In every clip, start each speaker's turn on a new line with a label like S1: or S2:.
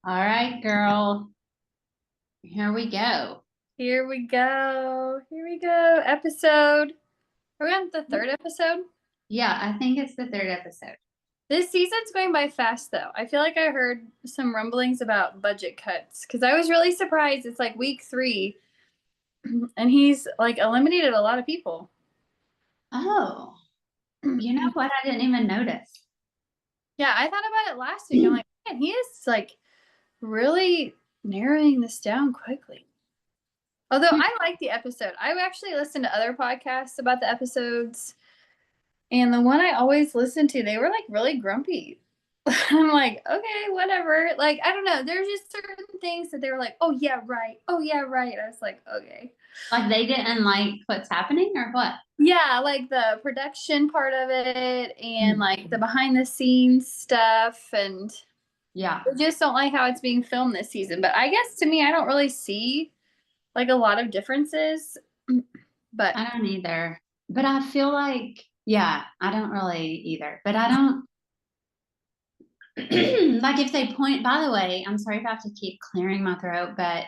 S1: All right, girl. Here we go.
S2: Here we go. Here we go. Episode. Are we on the third episode?
S1: Yeah, I think it's the third episode.
S2: This season's going by fast, though. I feel like I heard some rumblings about budget cuts because I was really surprised. It's like week 3, and he's like eliminated a lot of people.
S1: Oh, you know what? I didn't even notice.
S2: Yeah, I thought about it last week. I'm like, man, he is like really narrowing this down quickly. Although I like the episode. I actually listened to other podcasts about the episodes. And the one I always listen to, they were like really grumpy. I'm like, okay, whatever. Like, I don't know. There's just certain things that they were like, oh, yeah, right. Oh, yeah, right. I was like, okay.
S1: Like they didn't like what's happening or what?
S2: Yeah, like the production part of it and
S1: Mm.
S2: like the behind the scenes stuff. And
S1: Yeah,
S2: I just don't like how it's being filmed this season. But I guess to me, I don't really see like a lot of differences. But
S1: I don't either. But I feel like, yeah, I don't really either. But I don't like if they point, by the way, I'm sorry if I have to keep clearing my throat, but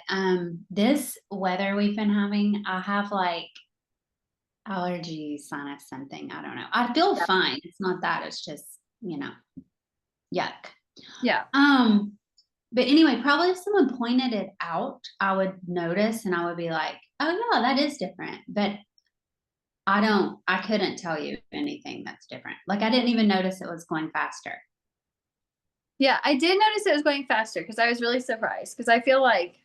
S1: this weather we've been having, I have like allergies, sinus, something. I don't know. I feel
S2: yeah.
S1: fine. It's not that. It's just, yuck.
S2: Yeah.
S1: Um, but anyway, probably if someone pointed it out, I would notice and I would be like, oh yeah, that is different. But I couldn't tell you anything that's different. Like I didn't even notice it was going faster.
S2: Yeah, I did notice it was going faster because I was really surprised because I feel like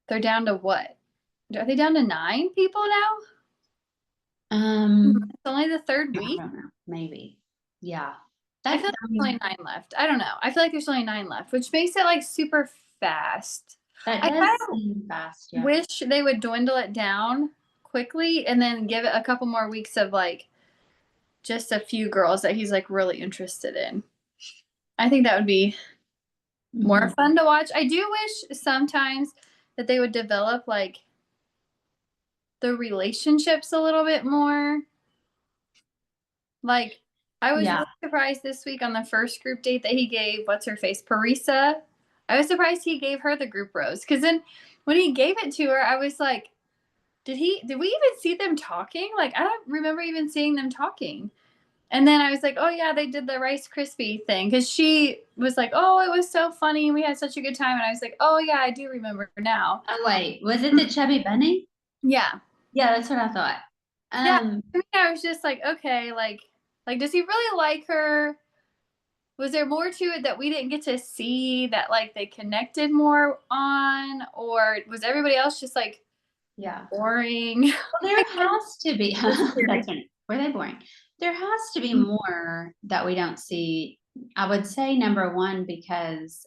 S2: they're down to what? Are they down to 9 people now?
S1: Um,
S2: It's only the third
S1: I
S2: week.
S1: don't know. Maybe. Yeah.
S2: I
S1: That,
S2: feel like
S1: I
S2: there's
S1: mean,
S2: only 9 left. I don't know. I feel like there's only 9 left, which makes it like super fast.
S1: that
S2: I
S1: does
S2: kind of
S1: seem fast. Yeah.
S2: wish they would dwindle it down quickly and then give it a couple more weeks of like just a few girls that he's like really interested in. I think that would be more
S1: Mhm.
S2: fun to watch. I do wish sometimes that they would develop like the relationships a little bit more. Like, I was
S1: Yeah.
S2: really surprised this week on the first group date that he gave, what's her face, Parisa. I was surprised he gave her the group rose because then when he gave it to her, I was like, did we even see them talking? Like, I don't remember even seeing them talking. And then I was like, oh yeah, they did the Rice Krispie thing because she was like, oh, it was so funny. We had such a good time. And I was like, oh yeah, I do remember now.
S1: Oh, wait. Was it the chubby bunny?
S2: Yeah.
S1: Yeah, that's what I thought.
S2: Yeah.
S1: Um,
S2: To me, I was just like, okay, like, does he really like her? Was there more to it that we didn't get to see that like they connected more on, or was everybody else just like
S1: yeah.
S2: boring?
S1: Well, there has to be.
S2: Just
S1: That's
S2: curious.
S1: right. Were they boring? There has to be
S2: Mm.
S1: more that we don't see. I would say number one, because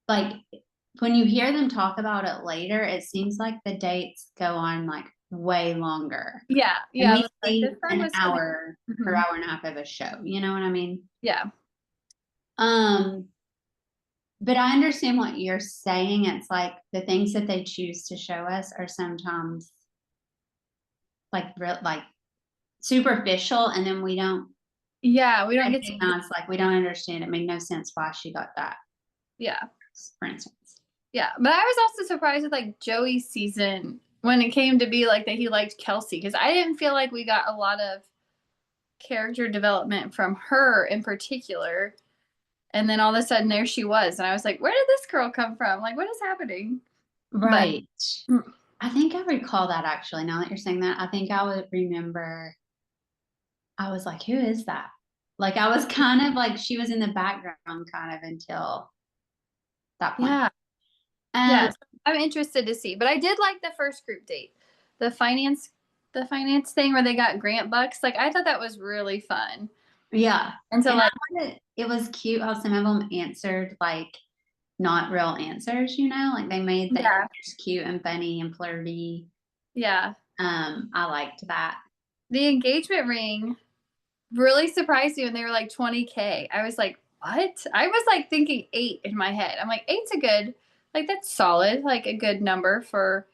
S1: like when you hear them talk about it later, it seems like the dates go on like way longer.
S2: Yeah,
S1: And
S2: yeah. I
S1: we
S2: was like, this
S1: see
S2: time
S1: an
S2: was funny.
S1: hour or
S2: Mhm.
S1: hour and a half of a show. You know what I mean?
S2: Yeah,
S1: Um, but I understand what you're saying. It's like the things that they choose to show us are sometimes like superficial, and then we don't
S2: yeah. We don't get to.
S1: recognize, like we don't understand. It made no sense why she got that,
S2: Yeah,
S1: for instance.
S2: yeah. But I was also surprised with like Joey's season when it came to be like that he liked Kelsey because I didn't feel like we got a lot of character development from her in particular. And then all of a sudden there she was. And I was like, where did this girl come from? Like, what is happening? But
S1: Right. I think I recall that actually. Now that you're saying that, I think I would remember. I was like, who is that? Like I was kind of like she was in the background kind of until that point.
S2: yeah,
S1: Um,
S2: yeah. So I'm interested to see. But I did like the first group date. The finance the finance thing where they got grant bucks. Like I thought that was really fun.
S1: yeah.
S2: And so
S1: And
S2: like
S1: I thought it was cute how some of them answered like not real answers, like they made the
S2: yeah,
S1: answers cute and funny and flirty.
S2: yeah.
S1: I liked that.
S2: The engagement ring really surprised me when they were like 20K. I was like, what? I was like thinking 8 in my head. I'm like, eight's a good, like that's solid, like a good number for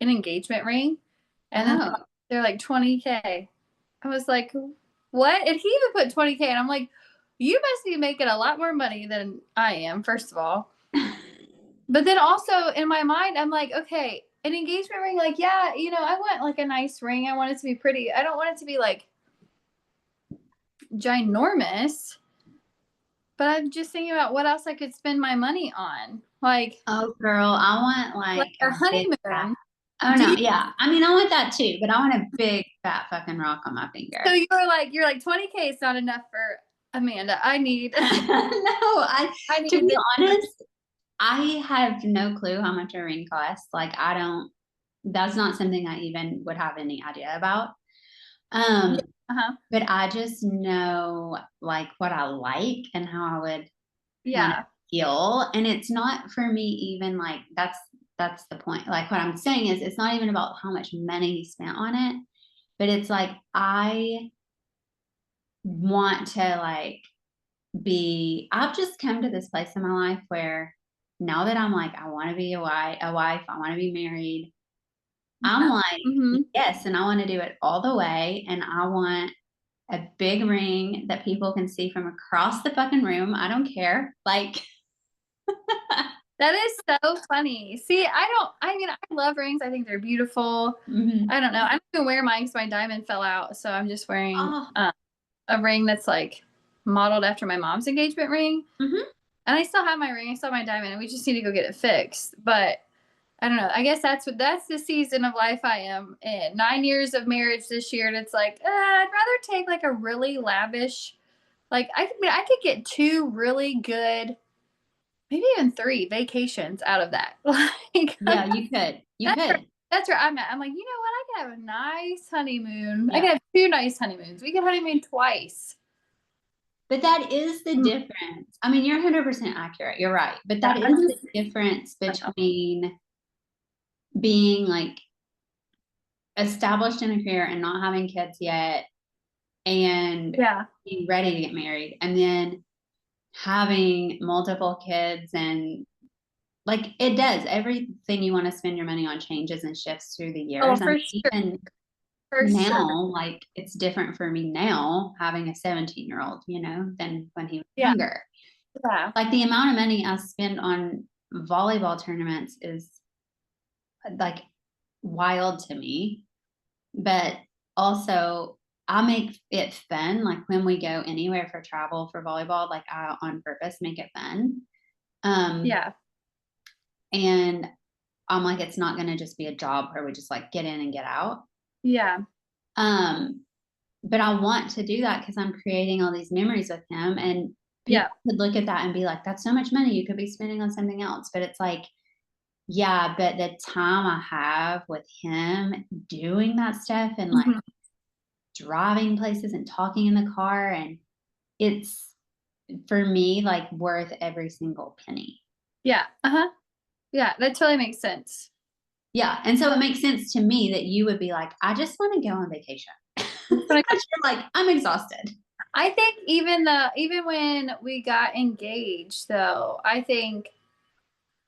S2: an engagement ring. And then
S1: Oh,
S2: they're like 20K. I was like, what? And he even put 20K. And I'm like, you must be making a lot more money than I am, first of all. But then also in my mind, I'm like, okay, an engagement ring, like, yeah, you know, I want like a nice ring. I want it to be pretty. I don't want it to be like ginormous. But I'm just thinking about what else I could spend my money on.
S1: Oh, girl, I want
S2: Like
S1: like
S2: a
S1: a big fat.
S2: honeymoon.
S1: Oh
S2: Do
S1: no,
S2: you,
S1: yeah. I mean, I want that too, but I want a big fat fucking rock on my
S2: so
S1: finger.
S2: you're like 20K is not enough for Amanda. I need
S1: No,
S2: I
S1: to
S2: need
S1: be
S2: this.
S1: honest, I have no clue how much a ring costs. Like, I don't, that's not something I even would have any idea about.
S2: Yeah.
S1: Um,
S2: Uh-huh.
S1: but I just know like what I like and how I would want to
S2: Yeah.
S1: feel. And it's not for me even like that's the point. Like what I'm saying is it's not even about how much money he spent on it, but it's like I want to like I've just come to this place in my life where now that I'm like I want to be a wife, I want to be married. I'm
S2: Yeah.
S1: like,
S2: Mm-hmm.
S1: yes, and I want to do it all the way. And I want a big ring that people can see from across the fucking room. I don't care. Like,
S2: That is so funny. See, I mean, I love rings. I think they're beautiful.
S1: mhm.
S2: I don't know. I don't even wear mine because my diamond fell out. So I'm just wearing
S1: Oh,
S2: a ring that's like modeled after my mom's engagement ring.
S1: mhm.
S2: And I still have my ring. I still have my diamond. And we just need to go get it fixed. But I don't know. I guess that's the season of life I am in. 9 years of marriage this year. And it's like, I'd rather take like a really lavish, like I could get 2 really good, maybe even 3 vacations out of that. Like
S1: Yeah, you could. You
S2: that's where,
S1: could.
S2: that's where I'm at. I'm like, you know what? I could have a nice honeymoon. I
S1: Yeah.
S2: could have 2 nice honeymoons. We could honeymoon twice.
S1: But that is the
S2: Mm,
S1: difference. I mean, you're 100% accurate. You're right. But
S2: yeah,
S1: that
S2: I'm
S1: is the
S2: just,
S1: difference
S2: I know.
S1: between being like established in a career and not having kids yet and
S2: Yeah,
S1: being ready to get married and then having multiple kids and like it does everything you want to spend your money on changes and shifts through the
S2: oh,
S1: years. I
S2: for
S1: mean,
S2: sure,
S1: even
S2: for sure.
S1: now, like it's different for me now having a 17-year-old, than when he was
S2: Yeah,
S1: younger.
S2: yeah,
S1: Like the amount of money I spend on volleyball tournaments is like wild to me, but also I make it fun. Like when we go anywhere for travel for volleyball, like I on purpose make it fun. Um,
S2: yeah,
S1: and I'm like, it's not going to just be a job where we just like get in and get out.
S2: yeah,
S1: Um, but I want to do that because I'm creating all these memories with him. And
S2: yeah.
S1: people could look at that and be like, that's so much money you could be spending on something else. But it's like, yeah, but the time I have with him doing that stuff and like
S2: Mhm.
S1: driving places and talking in the car, and it's for me like worth every single penny.
S2: Yeah, uh-huh. Yeah, that totally makes sense.
S1: Yeah. And so it makes sense to me that you would be like, I just want to go on vacation.
S2: But
S1: Because you're like, I'm exhausted.
S2: I think even when we got engaged though, I think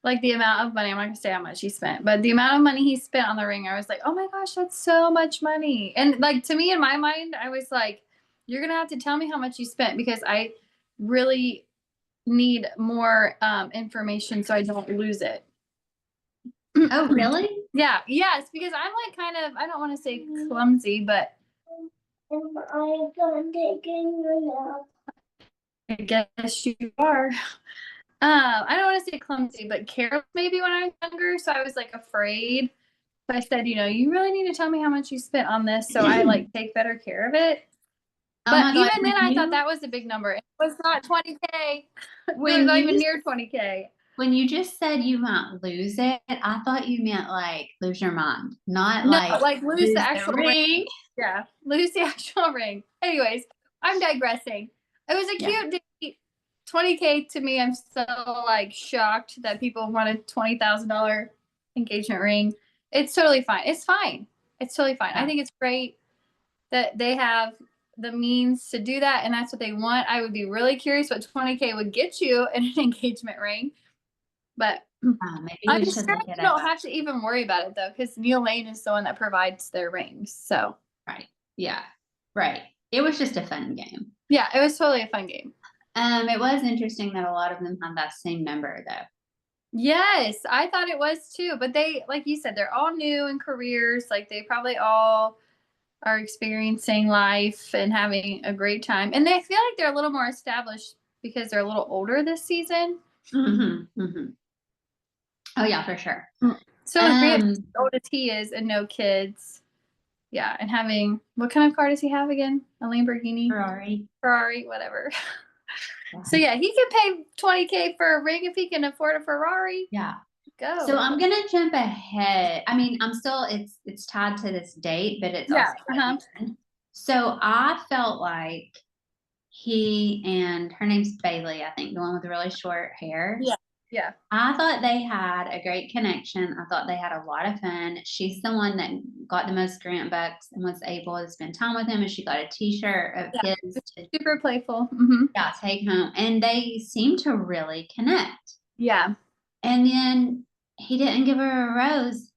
S2: like the amount of money, I'm not gonna say how much he spent, but the amount of money he spent on the ring, I was like, oh my gosh, that's so much money. And like to me in my mind, I was like, you're gonna have to tell me how much you spent because I really need more information so I don't lose it.
S1: Oh, really?
S2: Yeah, yes, because I'm like kind of, I don't want to say clumsy, but I guess you are. I don't want to say clumsy, but careless maybe when I was younger. So I was like afraid. So I said, you really need to tell me how much you spent on this so I like take better care of it.
S1: Oh
S2: But
S1: my God.
S2: even then I thought that was a big number. It was not 20K. It was
S1: When
S2: not even
S1: you
S2: near 20K.
S1: when you just said you might lose it, I thought you meant like lose your mind, not
S2: No,
S1: like
S2: like lose the
S1: lose the
S2: actual ring.
S1: ring.
S2: Yeah, lose the actual ring. Anyways, I'm digressing. It was a
S1: Yeah.
S2: cute date. 20K to me, I'm still like shocked that people want a $20,000 engagement ring. It's totally fine. It's fine. It's totally fine. I
S1: Yeah.
S2: think it's great that they have the means to do that and that's what they want. I would be really curious what 20K would get you in an engagement ring. But
S1: Maybe
S2: I'm
S1: we should
S2: sure
S1: look
S2: you
S1: at it.
S2: don't have to even worry about it though, because Neil Lane is the one that provides their rings. So
S1: Right. Yeah. Right. It was just a fun game.
S2: yeah, it was totally a fun game.
S1: It was interesting that a lot of them had that same number though.
S2: Yes, I thought it was too. But they, like you said, they're all new in careers. Like they probably all are experiencing life and having a great time. And they feel like they're a little more established because they're a little older this season.
S1: Oh yeah, for sure.
S2: So with Grant, as old as he is and no kids. Yeah, and having, what kind of car does he have again? A Lamborghini? Ferrari, whatever.
S1: Yeah.
S2: So yeah, he can pay $20K for a ring if he can afford a Ferrari.
S1: Yeah.
S2: Go.
S1: So I'm gonna jump ahead. I mean, I'm still it's tied to this date, but it's also so I felt like he and her name's Bailey, I think, the one with the really short hair.
S2: Yeah. Yeah.
S1: I thought they had a great connection. I thought they had a lot of fun. She's the one that got the most grant bucks and was able to spend time with him, and she got a t-shirt of his to
S2: super playful.
S1: take home. And they seemed to really connect.
S2: Yeah.
S1: And then he didn't give her a rose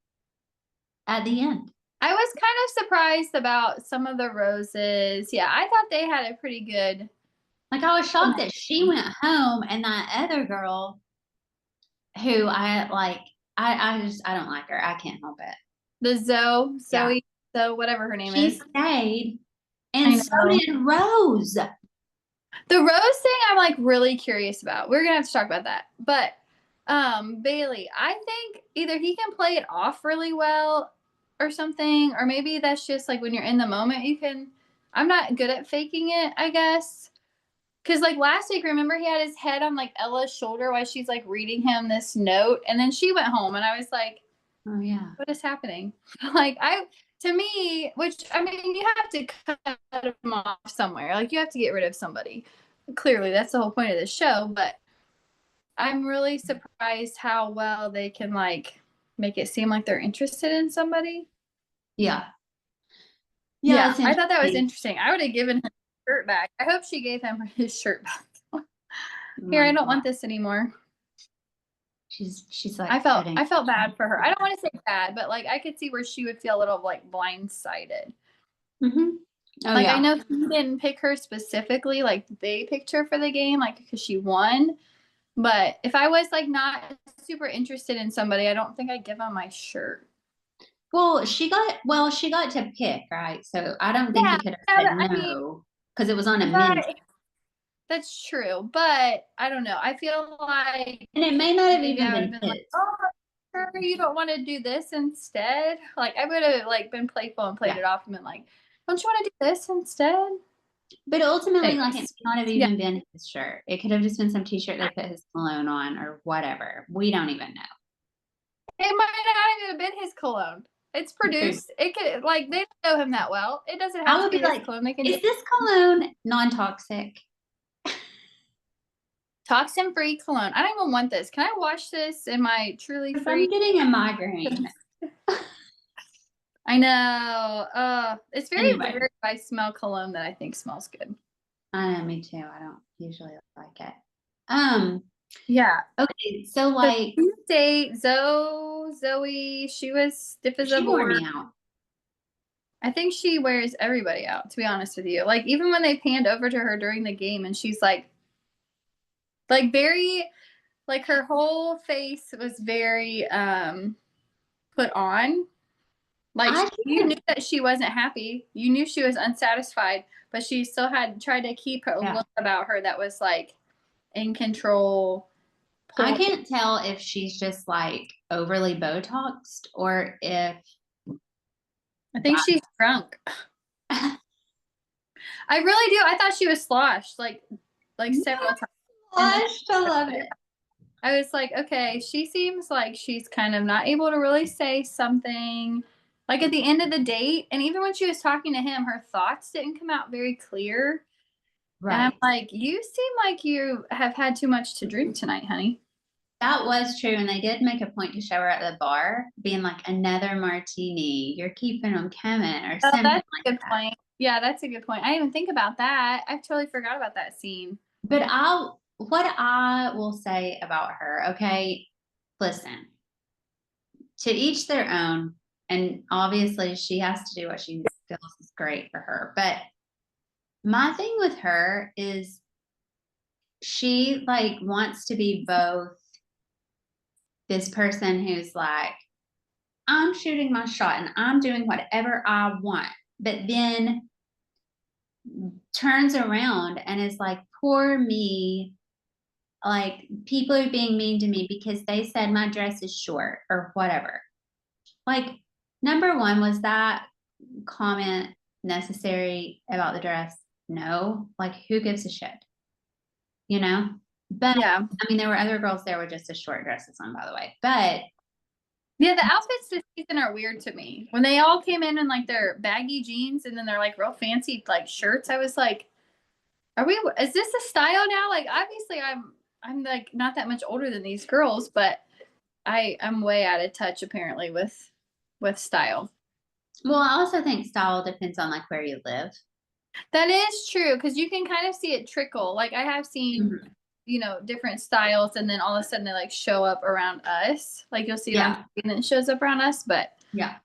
S1: at the end.
S2: I was kind of surprised about some of the roses. Yeah, I thought they had a pretty good.
S1: Like I was shocked that she went home and that other girl who I like, I don't like her. I can't help it.
S2: The Zoe, whatever her name
S1: She
S2: is.
S1: stayed, and so did Rose.
S2: The Rose thing, I'm like really curious about. We're gonna have to talk about that. But Bailey, I think either he can play it off really well or something, or maybe that's just like when you're in the moment, you can. I'm not good at faking it, I guess. Because like last week, remember he had his head on like Ella's shoulder while she's like reading him this note, and then she went home, and I was like,
S1: "Oh yeah,
S2: what is happening?" Like to me, which I mean, you have to cut him off somewhere. Like you have to get rid of somebody. Clearly, that's the whole point of the show. But I'm really surprised how well they can like make it seem like they're interested in somebody.
S1: Yeah.
S2: Yeah, I thought that was interesting. I would have given him his shirt back. I hope she gave him his shirt back. Here, I don't want this anymore.
S1: She's like,
S2: I felt bad for her. I don't want to say bad, but like I could see where she would feel a little like blindsided.
S1: Oh,
S2: like
S1: yeah.
S2: I know he didn't pick her specifically, like they picked her for the game, like because she won. But if I was like not super interested in somebody, I don't think I'd give them my shirt.
S1: Well, she got to pick, right? So I don't think he could have said no because it was on a men's.
S2: That's true, but I don't know. I feel like,
S1: and it may not have even been his.
S2: Like, oh, sure, you don't want to do this instead. Like I would have like been playful and played it off and been like, don't you want to do this instead?
S1: But ultimately, like it may not have even been his shirt. It could have just been some t-shirt they put his cologne on or whatever. We don't even know.
S2: It might not even have been his cologne. It's produced. It could like they don't know him that well. It doesn't have to be his cologne. They can
S1: is this cologne non-toxic?
S2: Toxin-free cologne. I don't even want this. Can I wash this in my truly free?
S1: I'm getting a migraine.
S2: I know. It's very rare if I smell cologne that I think smells good.
S1: I know, me too. I don't usually like it.
S2: Yeah.
S1: Okay, so like
S2: Tuesday, Zoe, she was stiff as a board.
S1: She wore me out.
S2: I think she wears everybody out, to be honest with you. Like even when they panned over to her during the game and she's like very, like her whole face was very put on. Like you knew that she wasn't happy. You knew she was unsatisfied, but she still had tried to keep her look about her that was like in control.
S1: I can't tell if she's just like overly Botoxed or if
S2: I think she's drunk. I really do. I thought she was sloshed like several times.
S1: Sloshed, I love it.
S2: I was like, okay, she seems like she's kind of not able to really say something. Like at the end of the date, and even when she was talking to him, her thoughts didn't come out very clear. Right. And I'm like, you seem like you have had too much to drink tonight, honey.
S1: That was true. And they did make a point to show her at the bar being like, another martini. You're keeping them coming or something
S2: that's a good point. Yeah, that's a good point. I didn't even think about that. I totally forgot about that scene.
S1: But what I will say about her, okay, listen, to each their own. And obviously she has to do what she feels is great for her. But my thing with her is she like wants to be both this person who's like, I'm shooting my shot and I'm doing whatever I want, but then turns around and is like, poor me. Like, people are being mean to me because they said my dress is short or whatever. Like, number one, was that comment necessary about the dress? No. Like, who gives a shit? You know? But
S2: Yeah.
S1: I mean, there were other girls there with just as short dresses on, by the way. But
S2: Yeah, the outfits this season are weird to me. When they all came in like their baggy jeans and then they're like real fancy like shirts, I was like, is this the style now? Like obviously I'm like not that much older than these girls, but I'm way out of touch apparently with style.
S1: well, I also think style depends on like where you live.
S2: That is true because you can kind of see it trickle. Like I have seen,
S1: Mhm.
S2: different styles, and then all of a sudden they like show up around us. Like you'll see it on
S1: Yeah.
S2: TV and then it shows up around us. But
S1: Yeah.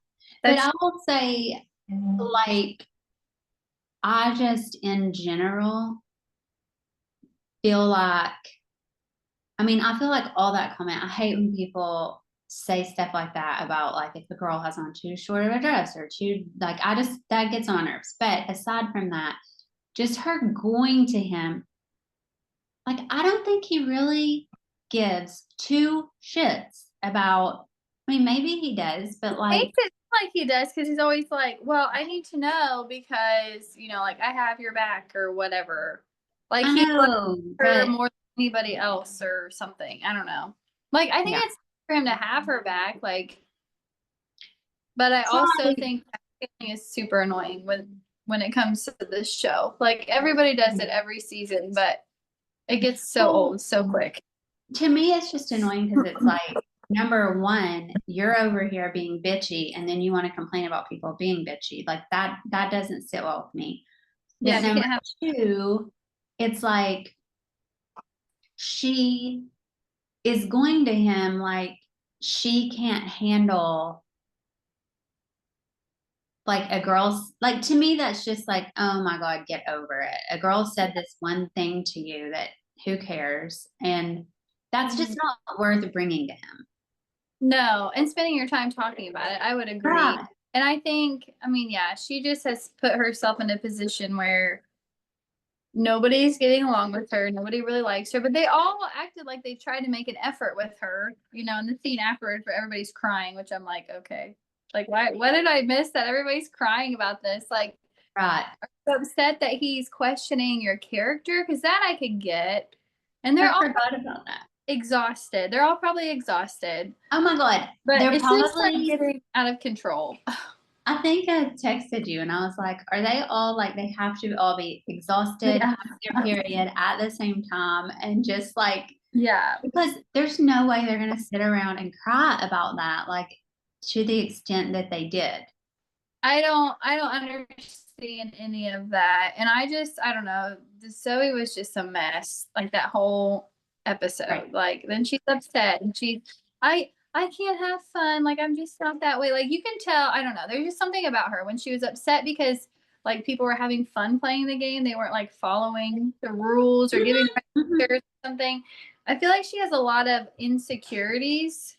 S1: But
S2: that's
S1: I will say, like, I just in general feel like, I mean, I feel like all that comment, I hate when people say stuff like that about like if a girl has on too short of a dress or too, like, I just, that gets on my nerves. But aside from that, just her going to him, like, I don't think he really gives two shits about, I mean, maybe he does, but like,
S2: makes it like he does because he's always like, well, I need to know because like I have your back or whatever. Like
S1: I
S2: he loves
S1: know,
S2: her
S1: but
S2: more than anybody else or something. I don't know. Like I think
S1: yeah.
S2: it's for him to have her back. Like, but I also
S1: Right.
S2: think that feeling is super annoying when it comes to this show. Like everybody does it every season, but it gets so
S1: Well,
S2: old so quick.
S1: to me, it's just annoying because it's like, number one, you're over here being bitchy, and then you want to complain about people being bitchy. Like that doesn't sit well with me.
S2: Yeah,
S1: But
S2: you
S1: number
S2: can't have.
S1: two, it's like she is going to him like she can't handle like a girl's, like, to me that's just like, oh my god, get over it. A girl said this one thing to you that, who cares, and that's just
S2: Mhm.
S1: not worth bringing to him.
S2: No, and spending your time talking about it, I would agree.
S1: Right.
S2: And I think, I mean, yeah, she just has put herself in a position where nobody's getting along with her. Nobody really likes her, but they all acted like they tried to make an effort with her, in the scene afterwards where everybody's crying, which I'm like, okay. Like, why, what did I miss that everybody's crying about this? Like,
S1: Right.
S2: so upset that he's questioning your character, because that I could get. And they're
S1: I
S2: all
S1: forgot about that.
S2: exhausted. They're all probably exhausted,
S1: Oh my God.
S2: but
S1: They're
S2: it's just like
S1: probably,
S2: getting out of control.
S1: I think I texted you and I was like, are they all like, they have to all be exhausted,
S2: Yeah.
S1: have their period at the same time, and just like,
S2: Yeah.
S1: because there's no way they're going to sit around and cry about that, like, to the extent that they did.
S2: I don't understand any of that. And I don't know. Zoe was just a mess. Like that whole
S1: Right.
S2: episode. Like then she's upset and I can't have fun. Like I'm just not that way. Like you can tell, I don't know. There's just something about her when she was upset because like people were having fun playing the game. They weren't like following the rules or giving
S1: Mhm.
S2: her something. I feel like she has a lot of insecurities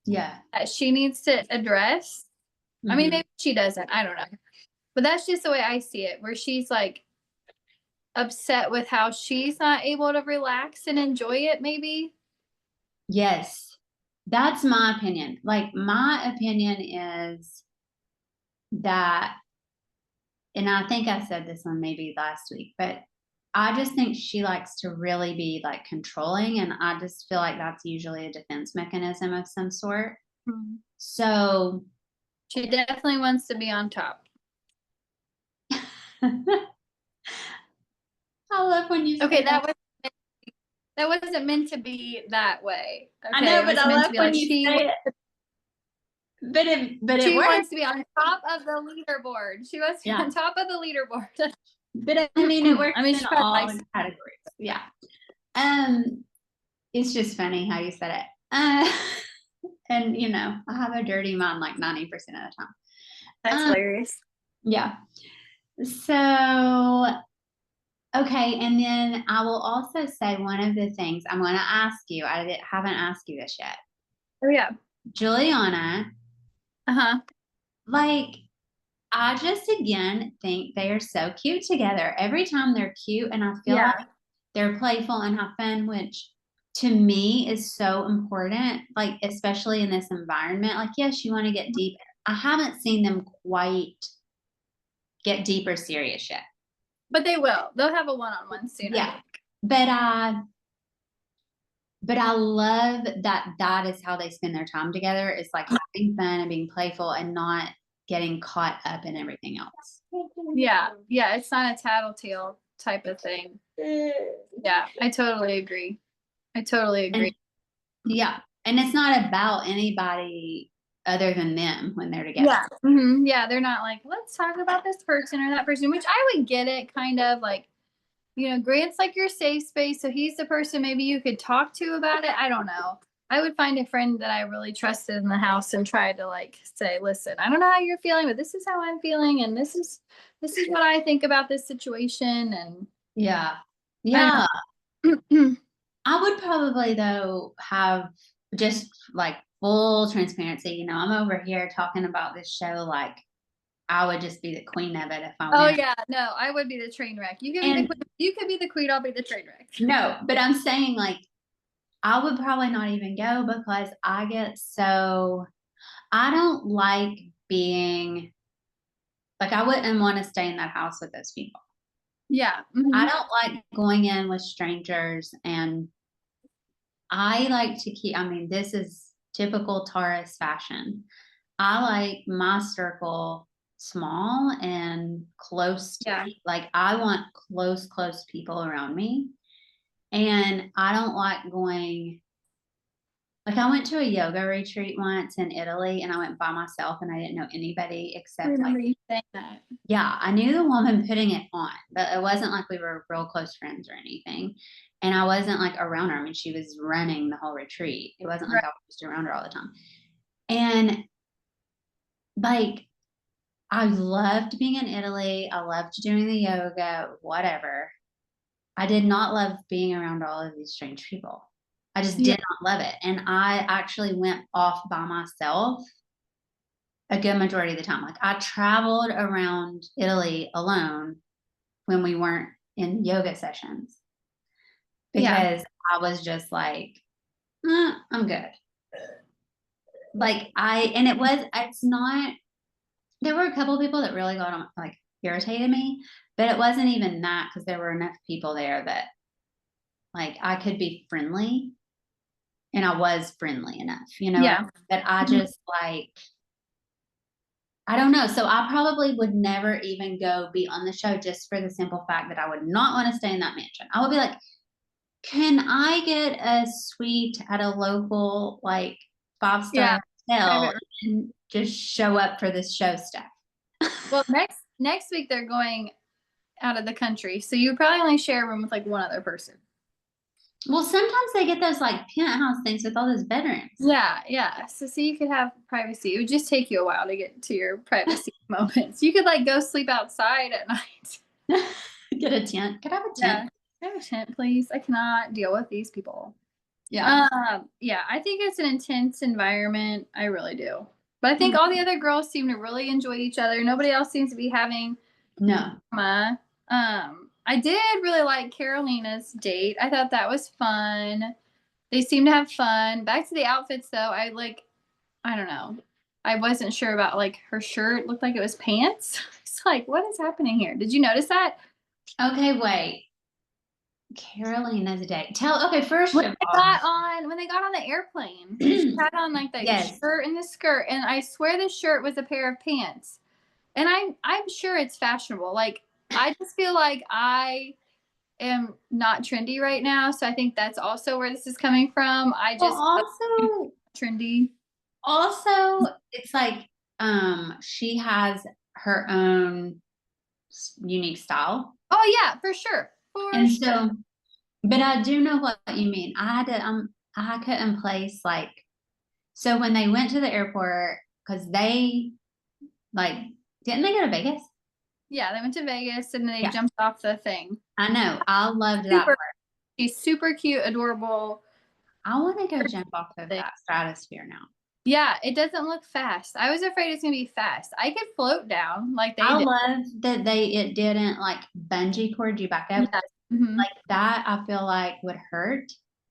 S1: Yeah.
S2: that she needs to address. I mean,
S1: Mhm.
S2: maybe she doesn't. I don't know. But that's just the way I see it, where she's like upset with how she's not able to relax and enjoy it, maybe.
S1: Yes. That's my opinion. Like, my opinion is that, and I think I said this one maybe last week, but I just think she likes to really be like controlling. And I just feel like that's usually a defense mechanism of some sort.
S2: Mhm.
S1: So
S2: She definitely wants to be on top.
S1: I love when you
S2: Okay,
S1: say that.
S2: that wasn't meant to be that way.
S1: I
S2: Okay,
S1: know,
S2: it
S1: but
S2: was
S1: I
S2: meant to
S1: love
S2: be
S1: when
S2: like
S1: you say it. But it
S2: she
S1: works.
S2: wants to be on top of the leaderboard. She wants to be
S1: Yeah.
S2: on top of the leaderboard.
S1: But I mean, it works
S2: I mean,
S1: in
S2: she probably
S1: all
S2: likes.
S1: categories. Yeah. Um, it's just funny how you said it. And I have a dirty mind like 90% of the time.
S2: That's
S1: Um,
S2: hilarious.
S1: yeah. So Okay, and then I will also say one of the things I'm going to ask you. Haven't asked you this yet.
S2: Oh yeah.
S1: Juliana,
S2: Uh-huh.
S1: like, I just again think they are so cute together. Every time they're cute, and I feel like
S2: Yeah.
S1: they're playful and have fun, which to me is so important, like, especially in this environment. Like, yes, you want to get deep. I haven't seen them quite get deep or serious yet.
S2: But they will. They'll have a one-on-one soon, I
S1: Yeah.
S2: think.
S1: But I love that that is how they spend their time together. It's like having fun and being playful and not getting caught up in everything else.
S2: Yeah. Yeah. It's not a tattletale type of thing. Yeah. I totally agree. I totally agree.
S1: And yeah. And it's not about anybody other than them when they're together.
S2: Yeah. Mm-hmm. Yeah. They're not like, let's talk about this person or that person, which I would get it kind of like, Grant's like your safe space. So he's the person maybe you could talk to about it. I don't know. I would find a friend that I really trusted in the house and try to like say, listen, I don't know how you're feeling, but this is how I'm feeling. And this is what I think about this situation. And
S1: Yeah.
S2: I
S1: Yeah.
S2: don't know.
S1: I would probably though have just like full transparency. I'm over here talking about this show like I would just be the queen of it if I
S2: Oh
S1: went.
S2: yeah, no, I would be the train wreck. You could be the
S1: And
S2: queen. You could be the queen. I'll be the train wreck.
S1: no, but I'm saying like I would probably not even go because I don't like being like I wouldn't want to stay in that house with those people.
S2: Yeah.
S1: I
S2: Hmm.
S1: don't like going in with strangers, and I like to I mean, this is typical Taurus fashion. I like my circle small and close to
S2: Yeah.
S1: me. Like I want close people around me. And I don't like going like I went to a yoga retreat once in Italy and I went by myself and I didn't know anybody
S2: I
S1: except like,
S2: remember you saying that.
S1: yeah, I knew the woman putting it on, but it wasn't like we were real close friends or anything. And I wasn't like around her. I mean, she was running the whole retreat. It wasn't like
S2: Right.
S1: I was just around her all the time. And like I loved being in Italy. I loved doing the yoga, whatever. I did not love being around all of these strange people. I just
S2: Yeah.
S1: did not love it. And I actually went off by myself a good majority of the time. Like I traveled around Italy alone when we weren't in yoga sessions
S2: Yeah.
S1: because I was just like, I'm good. And it's not, there were a couple of people that really got on, like irritated me, but it wasn't even that because there were enough people there that like I could be friendly and I was friendly enough,
S2: Yeah.
S1: but I
S2: Mhm.
S1: just like, I don't know. So I probably would never even go be on the show just for the simple fact that I would not want to stay in that mansion. I would be like, can I get a suite at a local like
S2: Yeah.
S1: five-star hotel
S2: Private.
S1: and just show up for this show stuff?
S2: Well, next week they're going out of the country, so you probably only share a room with like one other person.
S1: Well, sometimes they get those like penthouse things with all those bedrooms.
S2: Yeah, yeah. So you could have privacy. It would just take you a while to get to your privacy moments. You could like go sleep outside at night.
S1: Get a tent. Could I have a tent?
S2: Yeah. Can I have a tent, please? I cannot deal with these people.
S1: Yeah.
S2: Yeah, I think it's an intense environment. I really do. But I think
S1: Hmm.
S2: all the other girls seem to really enjoy each other. Nobody else seems to be having
S1: No.
S2: drama. I did really like Carolina's date. I thought that was fun. They seem to have fun. Back to the outfits though, I don't know. I wasn't sure about like her shirt looked like it was pants. It's like, what is happening here? Did you notice that?
S1: Okay, wait. Carolina's date. Okay, first
S2: When
S1: of
S2: they
S1: all,
S2: got on the airplane, she had on like the
S1: yes.
S2: shirt and the skirt, and I swear the shirt was a pair of pants. And I'm sure it's fashionable. Like I just feel like I am not trendy right now, so I think that's also where this is coming from. I
S1: Well,
S2: just trendy.
S1: also, it's like, she has her own unique style.
S2: Oh yeah, for sure. For
S1: And
S2: sure.
S1: so, but I do know what you mean. I couldn't place like, so when they went to the airport, because they like, didn't they go to Vegas?
S2: Yeah, they went to Vegas and they
S1: Yeah.
S2: jumped off the thing.
S1: I know. I loved that
S2: Super,
S1: part.
S2: she's super cute, adorable.
S1: I want to go jump off of that stratosphere now.
S2: Yeah, it doesn't look fast. I was afraid it's gonna be fast. I could float down like they
S1: I
S2: did.
S1: love that it didn't like bungee cord you back up.
S2: Yeah. Mhm.
S1: Like that, I feel like would hurt.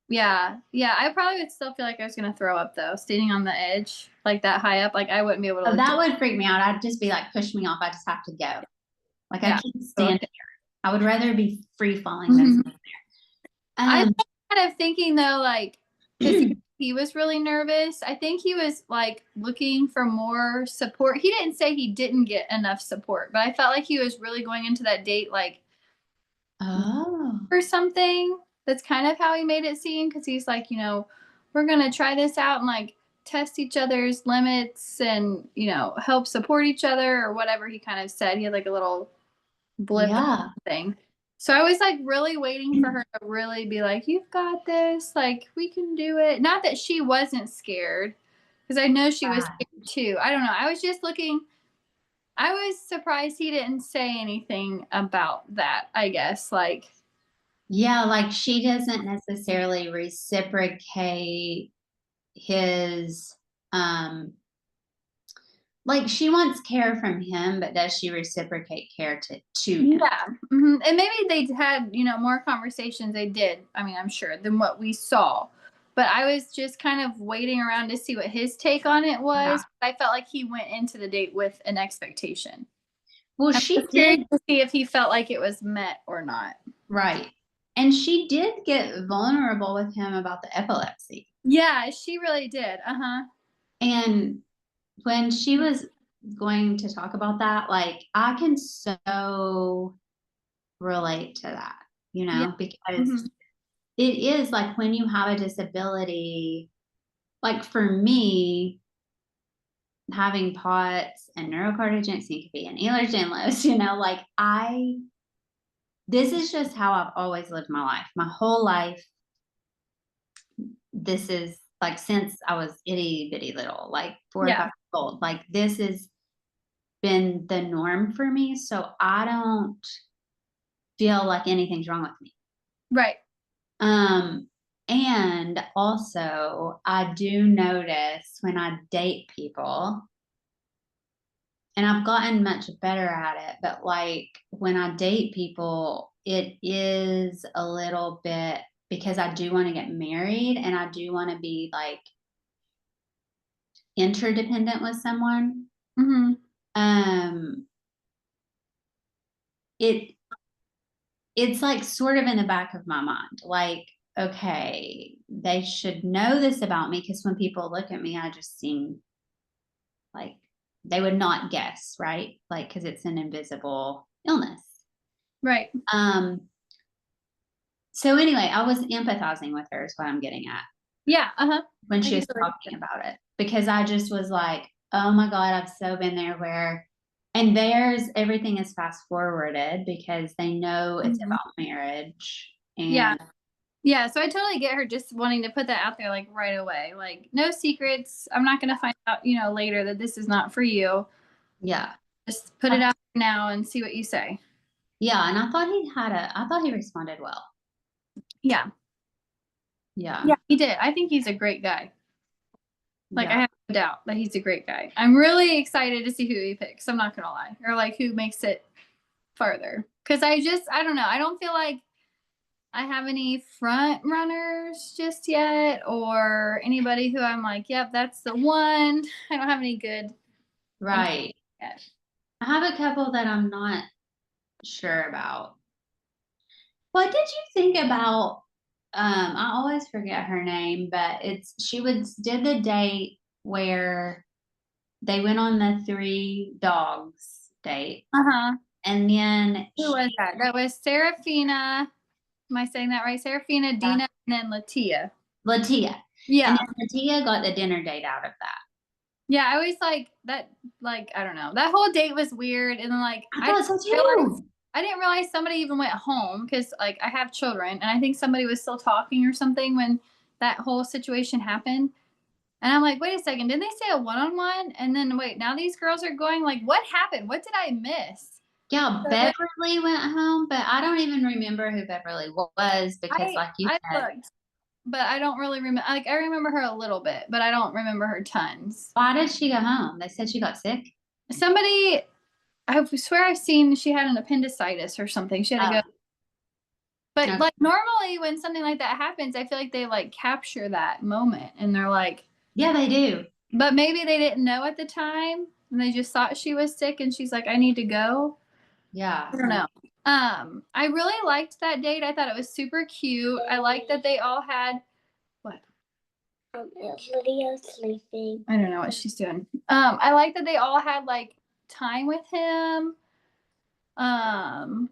S2: Yeah, yeah. I probably would still feel like I was gonna throw up though, standing on the edge like that high up. Like I wouldn't be able to
S1: Oh,
S2: look
S1: that
S2: down.
S1: would freak me out. I'd just be like, push me off. I just have to go. Like I
S2: Yeah.
S1: can't stand here. I would rather be free falling than
S2: Mhm.
S1: stand there.
S2: I was kind of thinking though, like, because he was really nervous. I think he was like looking for more support. He didn't say he didn't get enough support, but I felt like he was really going into that date like
S1: Oh,
S2: or something. That's kind of how he made it seem because he's like, we're gonna try this out and like test each other's limits and help support each other or whatever he kind of said. He had like a little blip
S1: yeah.
S2: thing. So I was like really waiting for her to really be like, "You've got this. Like we can do it." Not that she wasn't scared because I know she was scared too. I don't know. I was just looking. I was surprised he didn't say anything about that, I guess. Like,
S1: Yeah, like she doesn't necessarily reciprocate his like she wants care from him, but does she reciprocate care to him?
S2: yeah. And maybe they had, more conversations. They did. I mean, I'm sure than what we saw. But I was just kind of waiting around to see what his take on it
S1: Yeah.
S2: was. I felt like he went into the date with an expectation.
S1: Well,
S2: I'm
S1: she
S2: just curious
S1: did,
S2: to see if he felt like it was met or not.
S1: right. And she did get vulnerable with him about the epilepsy.
S2: Yeah, she really did. Uh-huh.
S1: And when she was going to talk about that, like I can so relate to that,
S2: Yeah.
S1: because
S2: Hmm.
S1: it is like when you have a disability, like for me, having POTS and neurocardiogenic and Ehlers-Danlos, like this is just how I've always lived my life. My whole life, this is like since I was itty bitty little, like 4 or 5
S2: Yeah.
S1: years old, like this has been the norm for me. So I don't feel like anything's wrong with me.
S2: Right.
S1: Um, and also I do notice when I date people, and I've gotten much better at it, but like when I date people, it is a little bit because I do want to get married and I do want to be like interdependent with someone.
S2: Hmm.
S1: Um, it it's like sort of in the back of my mind, like, okay, they should know this about me because when people look at me, I just seem like they would not guess, right? Like, because it's an invisible illness.
S2: Right.
S1: Um, so anyway, I was empathizing with her is what I'm getting at
S2: Yeah. Uh-huh.
S1: when
S2: I
S1: she
S2: get
S1: was
S2: what you're
S1: talking
S2: saying.
S1: about it because I just was like, oh my God, I've so been there where, and theirs, everything is fast forwarded because they know it's
S2: Mhm.
S1: about marriage.
S2: Yeah.
S1: And
S2: Yeah. So I totally get her just wanting to put that out there like right away. Like, no secrets. I'm not gonna find out, later that this is not for you.
S1: yeah,
S2: Just put it out now and see what you say.
S1: yeah. And I thought I thought he responded well.
S2: Yeah.
S1: Yeah,
S2: Yeah, he did. I think he's a great guy. Like, I
S1: yeah,
S2: have no doubt that he's a great guy. I'm really excited to see who he picks. I'm not gonna lie, or like who makes it farther. Because I don't know. I don't feel like I have any front runners just yet, or anybody who I'm like, yep, that's the one. I don't have any good ones
S1: right.
S2: yet.
S1: I have a couple that I'm not sure about. What did you think about I always forget her name, but she did the date where they went on the 3 dogs date.
S2: Uh huh.
S1: And then
S2: Who was that? That was Serafina. Am I saying that right? Serafina, Dina, and then Latia.
S1: Latia. And
S2: Yeah.
S1: then Latia got the dinner date out of that.
S2: Yeah, I always like that. Like, I don't know. That whole date was weird, and then like
S1: I thought so
S2: realize
S1: too.
S2: I didn't realize somebody even went home because like I have children, and I think somebody was still talking or something when that whole situation happened. And I'm like, wait a second, didn't they say a one-on-one? And then wait, now these girls are going like, what happened? What did I miss?
S1: Yeah,
S2: So then
S1: Beverly went home, but I don't even remember who Beverly was because, like you
S2: I
S1: said,
S2: looked, but I don't really remember. Like I remember her a little bit, but I don't remember her tons.
S1: why did she go home? They said she got sick.
S2: Somebody, I swear I've seen she had an appendicitis or something. She had to
S1: Oh,
S2: go. But
S1: okay.
S2: like normally when something like that happens, I feel like they like capture that moment and they're like,
S1: Yeah, they do.
S2: but maybe they didn't know at the time and they just thought she was sick and she's like, I need to go.
S1: Yeah.
S2: I don't know. I really liked that date. I thought it was super cute. I liked that they all had what?
S3: Lydia's sleeping.
S2: I don't know what she's doing. I like that they all had like time with him. And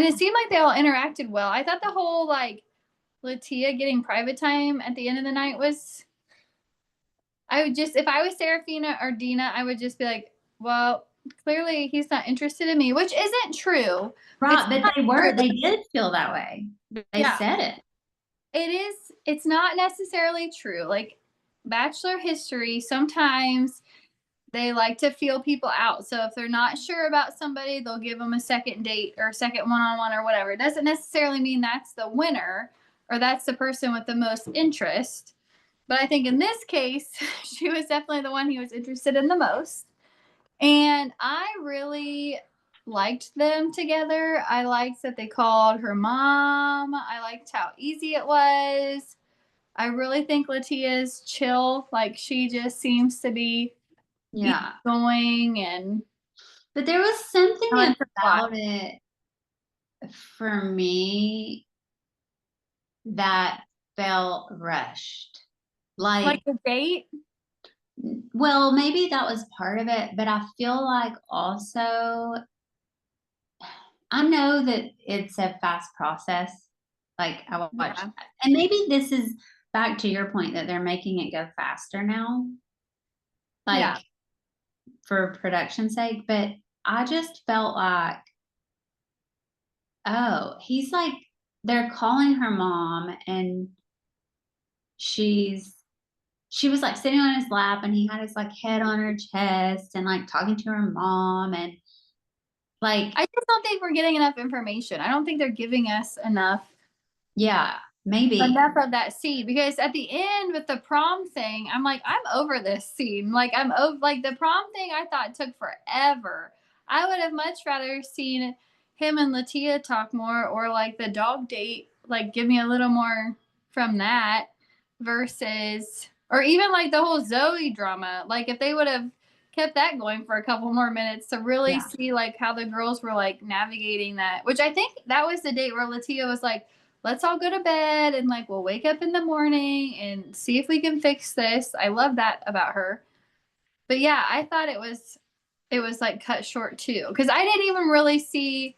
S2: it seemed like they all interacted well. I thought the whole like Latia getting private time at the end of the night was. I would just, if I was Serafina or Dina, I would just be like, well, clearly he's not interested in me, which isn't true. It's
S1: Right, but
S2: not true.
S1: they did feel that way. They
S2: Yeah,
S1: said it.
S2: it is. It's not necessarily true. Like Bachelor history, sometimes they like to feel people out. So if they're not sure about somebody, they'll give them a second date or a second one-on-one or whatever. It doesn't necessarily mean that's the winner or that's the person with the most interest. But I think in this case, she was definitely the one he was interested in the most. And I really liked them together. I liked that they called her mom. I liked how easy it was. I really think Latia's chill. Like she just seems to be
S1: Yeah.
S2: going and
S1: But there was something
S2: I liked her a lot.
S1: about it for me that felt rushed.
S2: Like
S1: Like,
S2: the date.
S1: well, maybe that was part of it, but I feel like also, I know that it's a fast process. Like, I watched
S2: Yeah.
S1: that. And maybe this is back to your point that they're making it go faster now, like
S2: Yeah.
S1: for production sake. But I just felt like, oh, he's like, they're calling her mom and she was like sitting on his lap and he had his like head on her chest and like talking to her mom and like,
S2: I just don't think we're getting enough information. I don't think they're giving us
S1: yeah, maybe.
S2: enough of that scene because at the end with the prom thing, I'm like, I'm over this scene. Like I'm over like the prom thing I thought took forever. I would have much rather seen him and Latia talk more or like the dog date, like give me a little more from that versus or even like the whole Zoe drama. Like if they would have kept that going for a couple more minutes to really
S1: Yeah.
S2: see like how the girls were like navigating that, which I think that was the date where Latia was like, let's all go to bed and like we'll wake up in the morning and see if we can fix this. I love that about her. But yeah, I thought it was like cut short too cuz I didn't even really see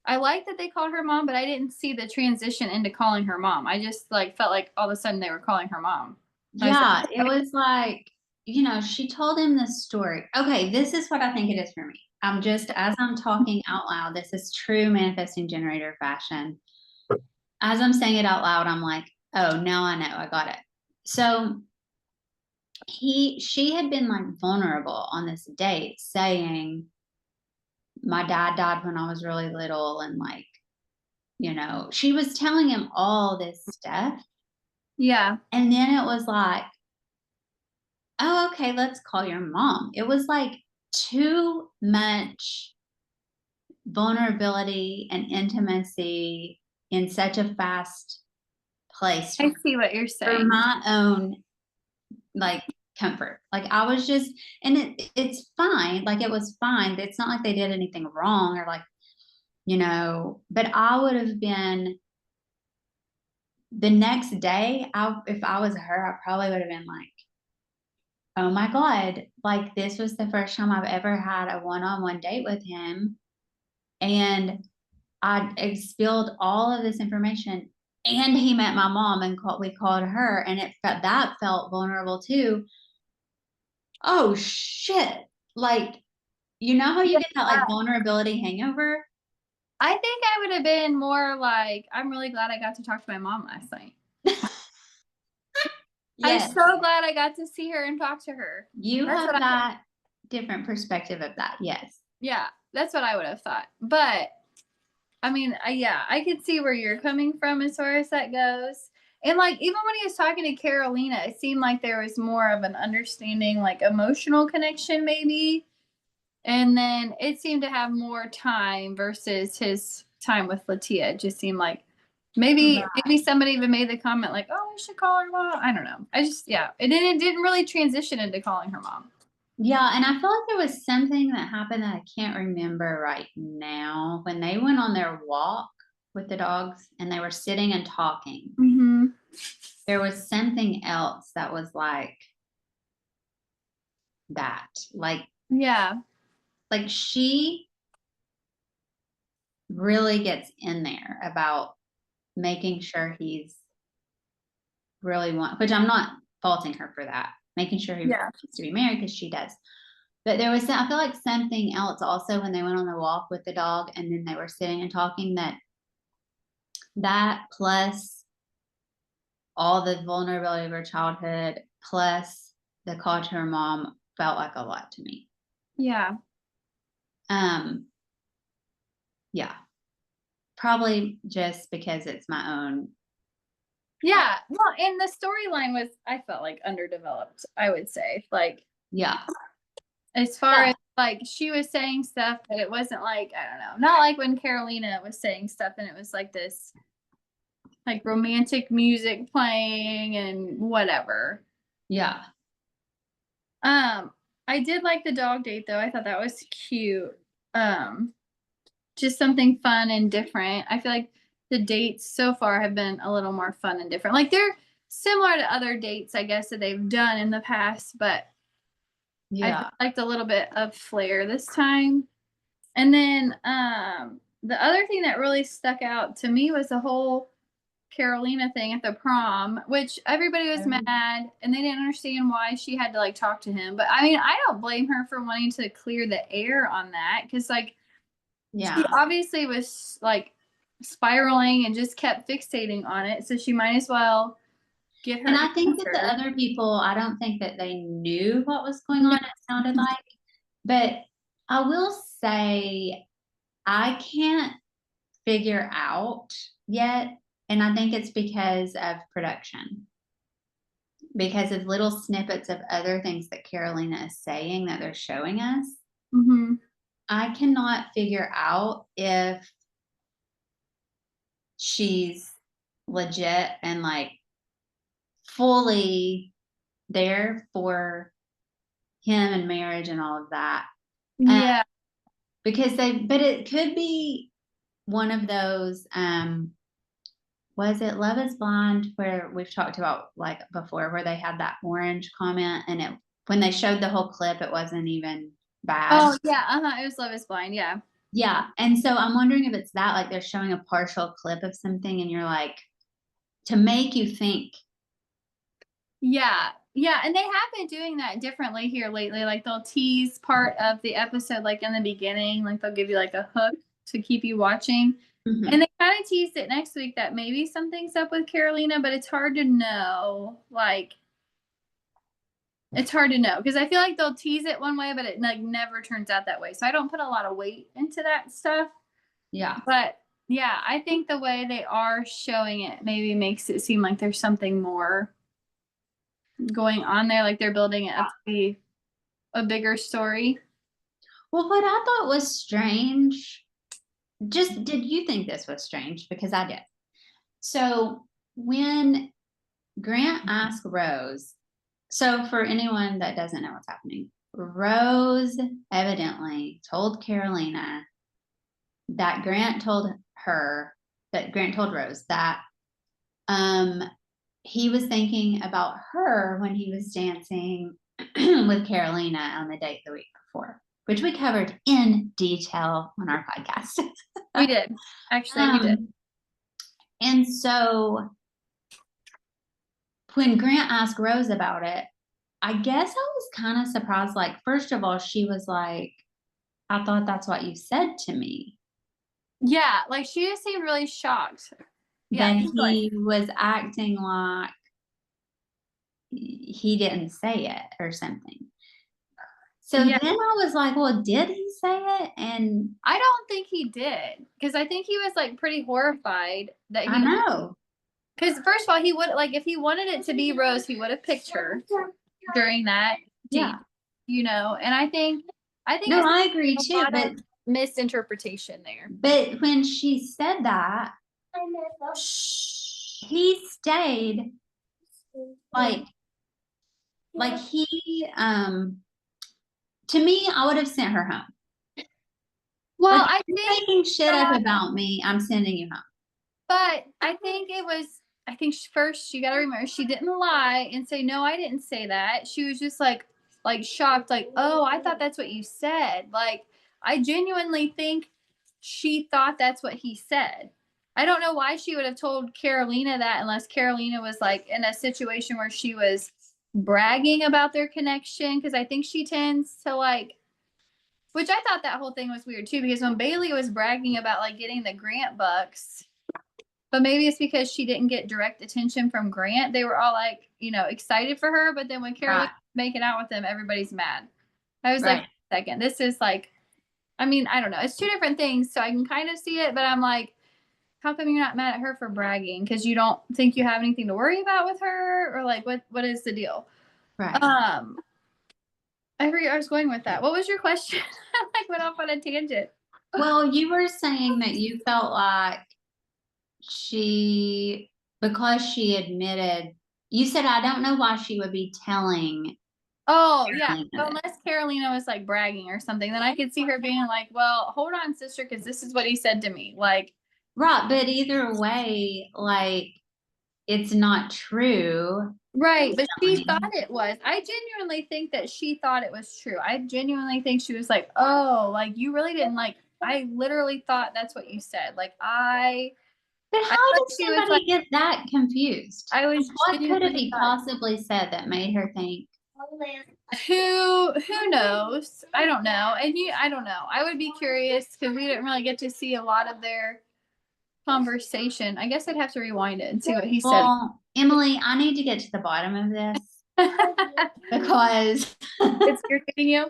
S2: I like that they called her mom, but I didn't see the transition into calling her mom. I just like felt like all of a sudden they were calling her mom. I was
S1: Yeah,
S2: like,
S1: it was like, she told him this story. Okay, this is what I think it is for me. I'm just, as I'm talking out loud, this is true manifesting generator fashion. As I'm saying it out loud, I'm like, oh, now I know, I got it. So she had been like vulnerable on this date, saying, my dad died when I was really little, and like, she was telling him all this stuff.
S2: yeah.
S1: And then it was like, oh, okay, let's call your mom. It was like too much vulnerability and intimacy in such a fast place
S2: I see what you're
S1: for
S2: saying.
S1: my own like comfort. Like I was just, and it's fine. Like it was fine. It's not like they did anything wrong or like, but I would have been the next day, if I was her, I probably would have been like, oh my God, like this was the first time I've ever had a one-on-one date with him. And I spilled all of this information and he met my mom and we called her and that felt vulnerable too. Oh shit. Like, you know how you get that like vulnerability hangover?
S2: I think I would have been more like, I'm really glad I got to talk to my mom last night. I'm
S1: Yes.
S2: so glad I got to see her and talk to her.
S1: You
S2: That's
S1: have
S2: what I
S1: that different perspective of that. Yes.
S2: yeah. That's what I would have thought. But I mean, yeah, I could see where you're coming from as far as that goes. And like even when he was talking to Carolina, it seemed like there was more of an understanding, like emotional connection, maybe. And then it seemed to have more time versus his time with Latia. It just seemed like maybe somebody even made the comment like, "Oh, we should call her mom." I don't know. It didn't really transition into calling her mom.
S1: Yeah, and I feel like there was something that happened that I can't remember right now when they went on their walk with the dogs and they were sitting and talking.
S2: Mm-hmm.
S1: There was something else that was like that.
S2: Yeah.
S1: Like she really gets in there about making sure he's really which I'm not faulting her for that, making sure he
S2: Yeah.
S1: wants to be married because she does. But there was, I feel like something else also when they went on the walk with the dog and then they were sitting and talking that plus all the vulnerability of her childhood plus the call to her mom felt like a lot to me.
S2: Yeah.
S1: Yeah. Probably just because it's my own.
S2: Yeah. Well, and the storyline was, I felt like underdeveloped, I would say. Like,
S1: Yeah.
S2: as far as like she was saying stuff, but it wasn't like, I don't know, not like when Carolina was saying stuff and it was like this like romantic music playing and whatever.
S1: Yeah.
S2: I did like the dog date though. I thought that was cute. Just something fun and different. I feel like the dates so far have been a little more fun and different. Like they're similar to other dates, I guess, that they've done in the past, but
S1: Yeah.
S2: I liked a little bit of flair this time. And then the other thing that really stuck out to me was the whole Carolina thing at the prom, which everybody was mad and they didn't understand why she had to like talk to him. But I mean, I don't blame her for wanting to clear the air on that because like she obviously was like spiraling and just kept fixating on it. So she might as well get her
S1: And I think that the
S2: answer.
S1: other people, I don't think that they knew what was going on, it sounded like. But I will say, I can't figure out yet. And I think it's because of production, because of little snippets of other things that Carolina is saying that they're showing us.
S2: Mm-hmm.
S1: I cannot figure out if she's legit and like fully there for him and marriage and all of that.
S2: Yeah.
S1: Because but it could be one of those, was it Love is Blind where we've talked about like before, where they had that orange comment and when they showed the whole clip, it wasn't even bad.
S2: Oh yeah. It was Love is Blind. Yeah.
S1: Yeah. And so I'm wondering if it's that, like they're showing a partial clip of something and you're like, to make you think.
S2: Yeah. Yeah. And they have been doing that differently here lately. Like they'll tease part of the episode, like in the beginning, like they'll give you like a hook to keep you watching.
S1: Mhm.
S2: And they kind of teased it next week that maybe something's up with Carolina, but it's hard to know. Like, it's hard to know because I feel like they'll tease it one way, but it like never turns out that way. So I don't put a lot of weight into that stuff.
S1: Yeah.
S2: But yeah, I think the way they are showing it maybe makes it seem like there's something more going on there, like they're building it up to be a bigger story.
S1: Well, what I thought was strange, did you think this was strange? Because I did. So when Grant asked Rose, so for anyone that doesn't know what's happening, Rose evidently told Carolina that Grant told Rose that he was thinking about her when he was dancing with Carolina on the date the week before, which we covered in detail on our podcast.
S2: We did. Actually, we did.
S1: And so when Grant asked Rose about it, I guess I was kind of surprised. Like, first of all, she was like, I thought that's what you said to me.
S2: Yeah, like she just seemed really shocked.
S1: Then he was acting like he didn't say it or something. So
S2: Yeah.
S1: then I was like, well, did he say it? And
S2: I don't think he did, because I think he was like pretty horrified that
S1: I
S2: he,
S1: know.
S2: because first of all, he would like if he wanted it to be Rose, he would have picked her during that
S1: Yeah.
S2: date, you know. And I think
S1: No,
S2: it's
S1: I agree
S2: a
S1: too.
S2: lot
S1: But
S2: of misinterpretation there.
S1: when she said that, he stayed like he to me, I would have sent her home.
S2: Well,
S1: Like,
S2: I
S1: if you're
S2: think
S1: making shit up
S2: that,
S1: about me, I'm sending you home.
S2: but I think it was. I think first you got to remember she didn't lie and say no, I didn't say that. She was just like shocked, like, oh, I thought that's what you said. Like, I genuinely think she thought that's what he said. I don't know why she would have told Carolina that unless Carolina was like in a situation where she was bragging about their connection, because I think she tends to like, which I thought that whole thing was weird too, because when Bailey was bragging about like getting the Grant bucks, but maybe it's because she didn't get direct attention from Grant, they were all like, excited for her. But then when Carolina's
S1: Right.
S2: making out with him, everybody's mad. I was like,
S1: Right.
S2: second, this is like, I mean, I don't know. It's two different things. So I can kind of see it, but I'm like, how come you're not mad at her for bragging? Because you don't think you have anything to worry about with her? Or like, what is the deal?
S1: Right.
S2: I forget I was going with that. What was your question? I like went off on a tangent.
S1: Well, you were saying that you felt like because she admitted, you said, I don't know why she would be telling
S2: Oh, yeah.
S1: Carolina
S2: So
S1: this.
S2: unless Carolina was like bragging or something, then I could see her being like, well, hold on, sister, because this is what he said to me. Like,
S1: Right. But either way, like, it's not true.
S2: right. But she
S1: Telling.
S2: thought it was. I genuinely think that she thought it was true. I genuinely think she was like, oh, like, you really didn't like, I literally thought that's what you said. Like,
S1: But
S2: I
S1: how
S2: thought
S1: did
S2: she was like,
S1: somebody get that confused?
S2: I was
S1: What could have
S2: genuinely
S1: he
S2: thought,
S1: possibly said that made her think?
S2: who knows? I don't know. And I don't know. I would be curious because we didn't really get to see a lot of their conversation. I guess I'd have to rewind it and see what he said.
S1: Well, Emily, I need to get to the bottom of this because,
S2: It's irritating you.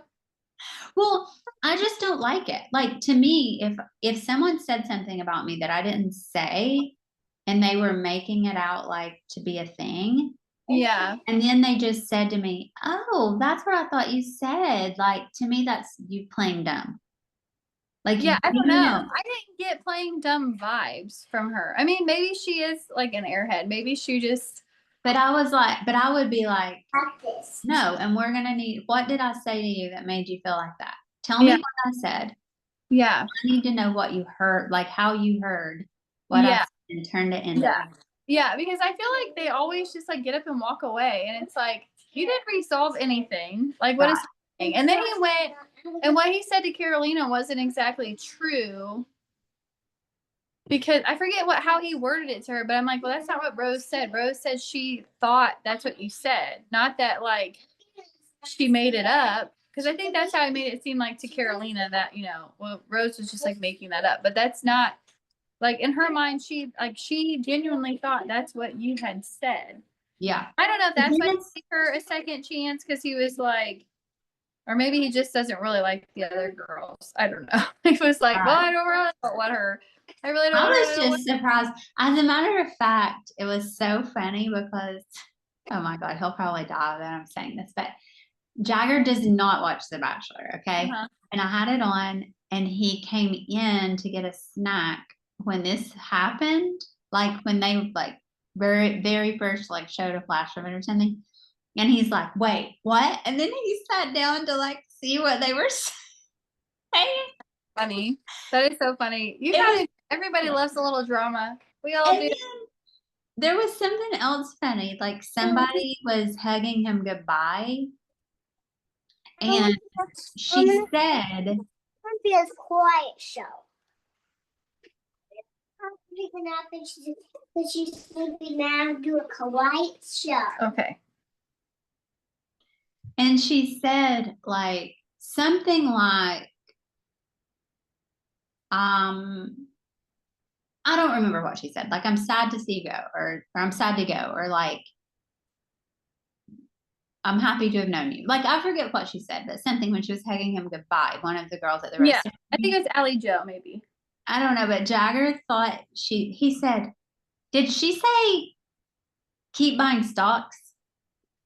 S1: well, I just don't like it. Like, to me, if someone said something about me that I didn't say and they were making it out like to be a thing,
S2: Yeah.
S1: and then they just said to me, "Oh, that's what I thought you said." Like, to me, that's you playing dumb. Like,
S2: Yeah, I don't
S1: you
S2: know.
S1: know.
S2: I didn't get playing dumb vibes from her. I mean, maybe she is like an airhead. Maybe she just,
S1: But I would be like,
S3: Practice.
S1: no, and we're gonna need. What did I say to you that made you feel like that? Tell me
S2: yeah,
S1: what I said.
S2: yeah,
S1: I need to know what you heard, like how you heard what I
S2: yeah,
S1: said and turned it into.
S2: yeah, yeah. Because I feel like they always just like get up and walk away, and it's like you didn't resolve anything. Like, what is happening? And then he went, and what he said to Carolina wasn't exactly true. Because I forget how he worded it to her, but I'm like, well, that's not what Rose said. Rose said she thought that's what you said, not that like she made it up. Because I think that's how he made it seem like to Carolina that well, Rose was just like making that up, but that's not like in her mind. She genuinely thought that's what you had said.
S1: Yeah.
S2: I don't know if
S1: But
S2: that's
S1: then
S2: why he
S1: it's
S2: gave her a second chance because he was like, or maybe he just doesn't really like the other girls. I don't know. He was like, well, I really don't want her. I really don't
S1: I
S2: want her.
S1: was just surprised. As a matter of fact, it was so funny because, oh my God, he'll probably die that I'm saying this, but Jagger does not watch The Bachelor, okay?
S2: Uh-huh.
S1: And I had it on, and he came in to get a snack when this happened, like when they like very very first like showed a flash of it or something, and he's like, "Wait, what?" And then he sat down to like see what they were saying.
S2: Funny. That is so funny.
S1: It was,
S2: Everybody loves a little drama. We all
S1: and
S2: do.
S1: then there was something else funny, like somebody was hugging him goodbye, and she said,
S3: Be a quiet show. She's sleeping now. Do a quiet show.
S2: Okay.
S1: and she said like something like, I don't remember what she said. Like, I'm sad to see you go, or I'm sad to go, or like I'm happy to have known you. Like, I forget what she said, but something when she was hugging him goodbye, one of the girls at the
S2: Yeah,
S1: restaurant.
S2: I think it was Allie Joe, maybe.
S1: I don't know, but Jagger thought he said, did she say keep buying stocks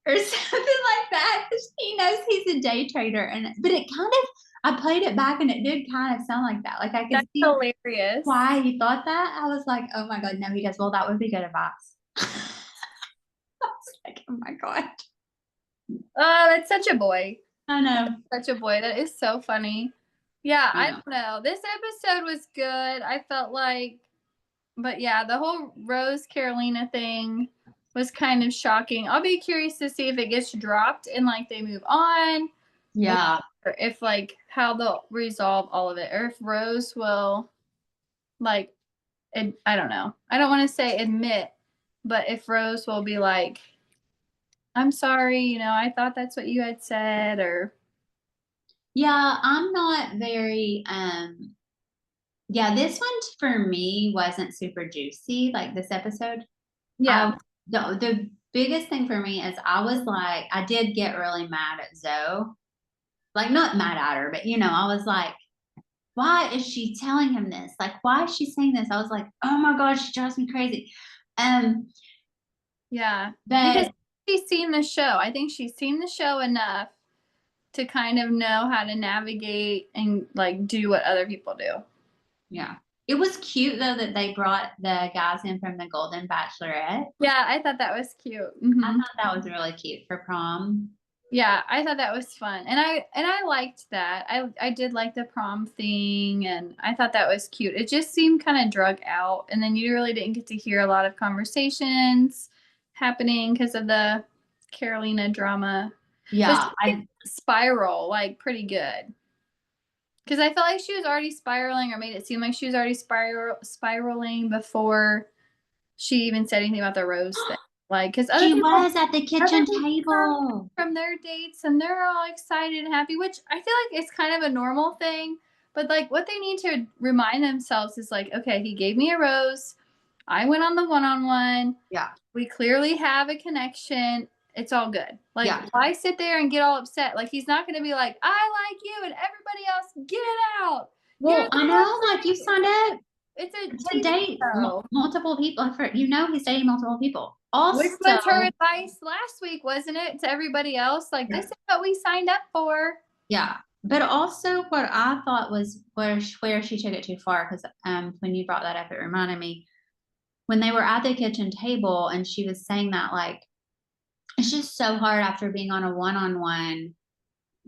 S1: or something like that? 'Cause he knows he's a day trader. But it kind of, I played it back and it did kind of sound like that. Like I could
S2: That's
S1: see
S2: hilarious.
S1: why he thought that. I was like, oh my God, no, he does. Well, that would be good advice. I was like, oh my God.
S2: Oh, that's such a boy.
S1: I know.
S2: Such a boy. That is so funny. Yeah, I
S1: Yeah.
S2: don't know. This episode was good. I felt like, but yeah, the whole Rose Carolina thing was kind of shocking. I'll be curious to see if it gets dropped and like they move on,
S1: Yeah.
S2: or if like how they'll resolve all of it, or if Rose will like, I don't know. I don't want to say admit, but if Rose will be like, I'm sorry, I thought that's what you had said, or
S1: Yeah, I'm not very yeah, this one for me wasn't super juicy, like this episode.
S2: yeah.
S1: The biggest thing for me is I was like, I did get really mad at Zoe. Like not mad at her, but I was like, why is she telling him this? Like, why is she saying this? I was like, oh my gosh, she drives me crazy.
S2: Yeah, because
S1: But
S2: she's seen the show. I think she's seen the show enough to kind of know how to navigate and like do what other people do.
S1: yeah, it was cute though that they brought the guys in from the Golden Bachelorette.
S2: Yeah, I thought that was cute.
S1: I thought that was really cute for prom.
S2: Yeah, I thought that was fun, and I liked that. I did like the prom thing, and I thought that was cute. It just seemed kind of drug out, and then you really didn't get to hear a lot of conversations happening because of the Carolina drama.
S1: Yeah,
S2: But she did spiral like pretty good. Because I felt like she was already spiraling, or made it seem like she was already spiraling before she even said anything about the rose thing. Like, because other
S1: she
S2: people
S1: was at the kitchen table.
S2: from their dates and they're all excited and happy, which I feel like it's kind of a normal thing. But like, what they need to remind themselves is like, okay, he gave me a rose. I went on the one-on-one.
S1: Yeah.
S2: We clearly have a connection. It's all good. Like,
S1: Yeah.
S2: why sit there and get all upset? Like, he's not going to be like, I like you and everybody else, get out.
S1: Well, I know, like you signed up
S2: It's a
S1: to
S2: TV
S1: date
S2: show.
S1: multiple people. He's dating multiple people.
S2: Which
S1: Also,
S2: was her advice last week, wasn't it, to everybody else? Like, this is what we signed up for.
S1: yeah. But also, what I thought was where she took it too far, because when you brought that up, it reminded me when they were at the kitchen table and she was saying that like it's just so hard after being on a one-on-one.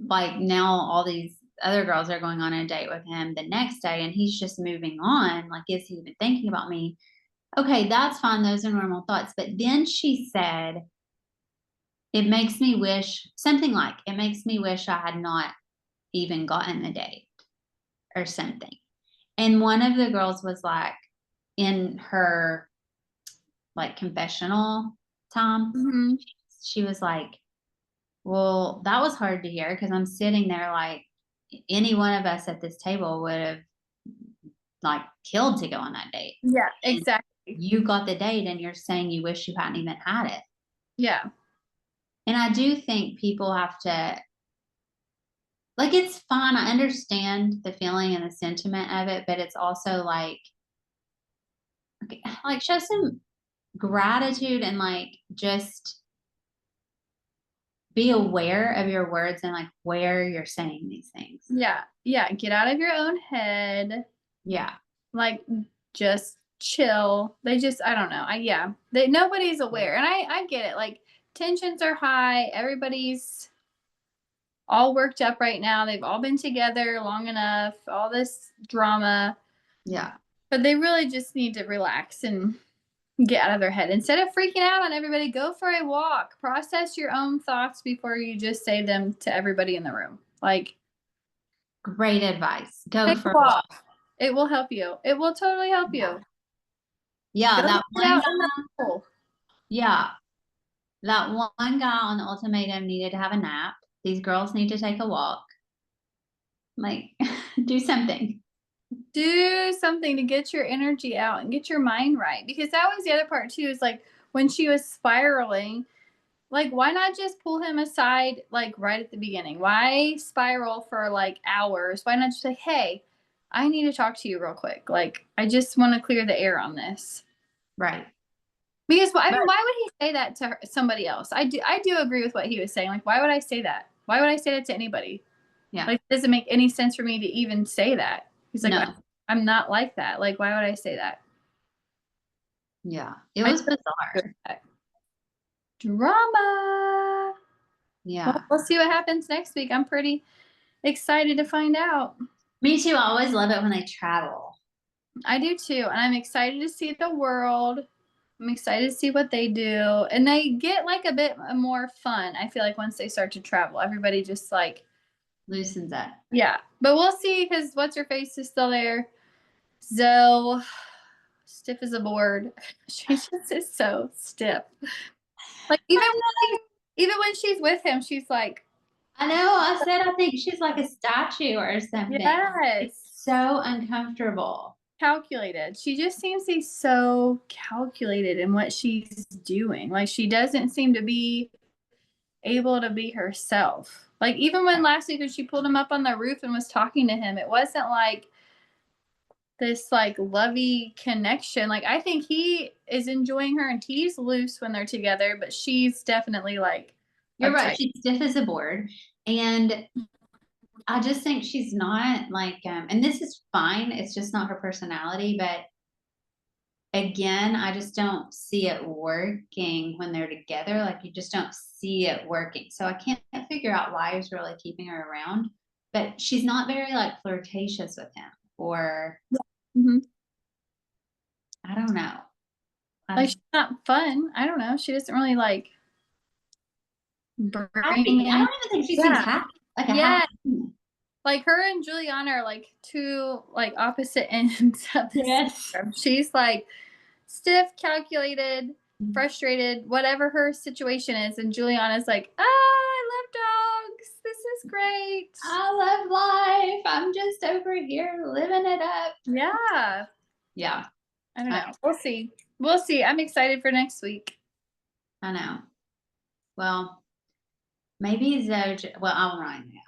S1: Like now, all these other girls are going on a date with him the next day, and he's just moving on. Like, is he even thinking about me? Okay, that's fine. Those are normal thoughts. But then she said, it makes me wish something like, it makes me wish I had not even gotten the date or something. And one of the girls was like, in her like confessional time,
S2: Mm-hmm.
S1: she was like, well, that was hard to hear because I'm sitting there like any one of us at this table would have like killed to go on that date.
S2: Yeah,
S1: And
S2: exactly.
S1: you got the date and you're saying you wish you hadn't even had it.
S2: Yeah.
S1: And I do think people have to, like, it's fine. I understand the feeling and the sentiment of it, but it's also like show some gratitude and like just be aware of your words and like where you're saying these things.
S2: Yeah. Yeah. Get out of your own head.
S1: Yeah.
S2: Like, just chill. They just, I don't know. Nobody's aware. And I get it. Like, tensions are high. Everybody's all worked up right now. They've all been together long enough, all this drama.
S1: Yeah.
S2: But they really just need to relax and get out of their head. Instead of freaking out on everybody, go for a walk. Process your own thoughts before you just say them to everybody in the room. Like,
S1: great advice. Go
S2: take
S1: for
S2: a walk. It will help you. It will totally help you.
S1: Yeah,
S2: Go
S1: that
S2: sit
S1: one
S2: out
S1: guy,
S2: in the pool.
S1: yeah, that one guy on the ultimatum needed to have a nap. These girls need to take a walk. Like, do something.
S2: Do something to get your energy out and get your mind right. Because that was the other part too, is like when she was spiraling, Like, why not just pull him aside, like, right at the beginning? Why spiral for, like, hours? Why not just say, hey, I need to talk to you real quick. Like, I just want to clear the air on this.
S1: Right.
S2: Because, I mean, why would he say that to somebody else? I do agree with what he was saying. Like, why would I say that? Why would I say that to anybody?
S1: Yeah.
S2: Like, it doesn't make any sense for me to even say that. He's like,
S1: No.
S2: I'm not like that. Like, why would I say that?
S1: Yeah. It was bizarre.
S2: Drama.
S1: Yeah.
S2: Well, we'll see what happens next week. I'm pretty excited to find out.
S1: Me too. I always love it when they travel.
S2: I do too. And I'm excited to see the world. I'm excited to see what they do. And they get like a bit more fun. I feel like once they start to travel, everybody just like
S1: Loosens up.
S2: yeah. But we'll see because what's her face is still there. Zoe, stiff as a board. She just is so stiff. Like even when she's with him, she's like,
S1: I know. I said I think she's like a statue or something.
S2: yes,
S1: It's so uncomfortable.
S2: calculated. She just seems to be so calculated in what she's doing. Like she doesn't seem to be able to be herself. Like even when last week when she pulled him up on the roof and was talking to him, it wasn't like this like lovey connection. Like I think he is enjoying her and he's loose when they're together, but she's definitely like
S1: You're right.
S2: uptight.
S1: She's stiff as a board. And I just think she's not like, and this is fine. It's just not her personality. But again, I just don't see it working when they're together. Like you just don't see it working. So I can't figure out why he's really keeping her around. But she's not very like flirtatious with him, or
S2: Mm-hmm.
S1: I don't know.
S2: Like she's not fun. I don't know. She doesn't really like bring
S1: happy. I
S2: in.
S1: don't even think she seems happy. Like a
S2: Yeah.
S1: happy.
S2: Like her and Juliana are like two like opposite ends of the spectrum. She's like stiff, calculated, frustrated, whatever her situation is, and Juliana's like, I love dogs. This is great.
S1: I love life. I'm just over here living it up.
S2: Yeah.
S1: Yeah.
S2: I don't know. We'll see. We'll see. I'm excited for next week.
S1: I know. Well, maybe Zoe. Well,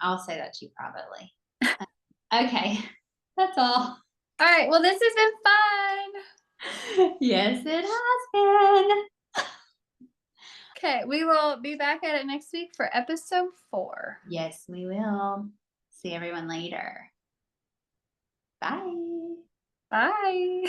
S1: I'll say that to you privately. Okay. That's all.
S2: All right. Well, this has been fun.
S1: Yes, it has been.
S2: Okay. We will be back at it next week for episode 4.
S1: Yes, we will. See everyone later. Bye.
S2: Bye.